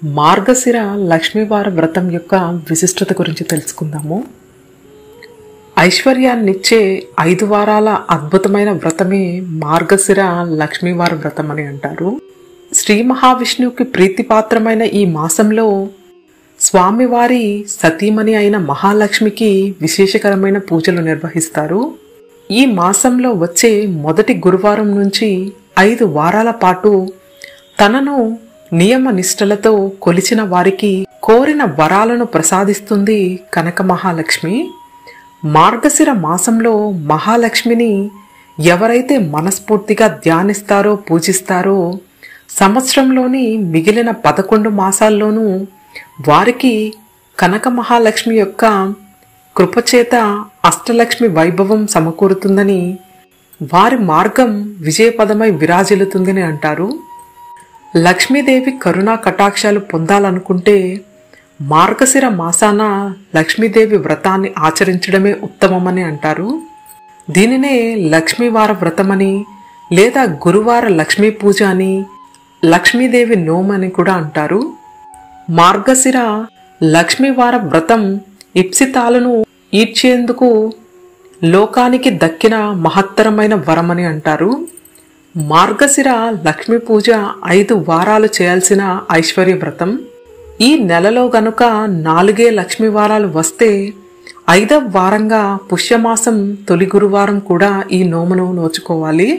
మార్గశిర లక్ష్మీవార వ్రతం యొక్క విశిష్టత గురించి తెలుసుకుందాము. ఐశ్వర్యాన్నిచ్చే 5 వారాల అద్భుతమైన వ్రతమే మార్గశిర లక్ష్మీవార వ్రతం అని అంటారు. శ్రీ మహావిష్ణువుకి ప్రీతిపాత్రమైన ఈ మాసంలో స్వామివారి సతీమణి అయిన మహాలక్ష్మికి విశేషకరమైన పూజలు నిర్వహిస్తారు. ఈ మాసంలో వచ్చే మొదటి గురువారం నుంచి 5 వారాల పాటు తనను నియమ నిష్టలతో కొలిచిన వారికి కోరిన వరాలను ప్రసాదిస్తుంది కనక మహాలక్ష్మి. మార్గశిర మాసంలో మహాలక్ష్మిని ఎవరైతే మనస్ఫూర్తిగా ధ్యానిస్తారో పూజిస్తారో సంవత్సరంలోని మిగిలిన 11 మాసాల్లోనూ వారికి కనక మహాలక్ష్మి యొక్క కృపచేత అష్టలక్ష్మి వైభవం సమకూరుతుందని, వారి మార్గం విజయపదమై విరాజిల్లుతుందని అంటారు. లక్ష్మీదేవి కరుణా కటాక్షాలు పొందాలనుకుంటే మార్గశిర మాసాన లక్ష్మీదేవి వ్రతాన్ని ఆచరించడమే ఉత్తమమని అంటారు. దీనినే లక్ష్మీవార వ్రతమని లేదా గురువార లక్ష్మీ పూజ అని, లక్ష్మీదేవి నోమ్ అని కూడా అంటారు. మార్గశిర లక్ష్మీవార వ్రతం ఇప్సితాలను ఈడ్చేందుకు లోకానికి దక్కిన మహత్తరమైన వరమని అంటారు. మార్గశిర లక్ష్మీ పూజ 5 వారాలు చేయాల్సిన ఐశ్వర్య వ్రతం. ఈ నెలలో గనుక 4 లక్ష్మీ వారాలు వస్తే 5వ వారంగా పుష్యమాసం తొలి గురువారం కూడా ఈ నోమును నోచుకోవాలి.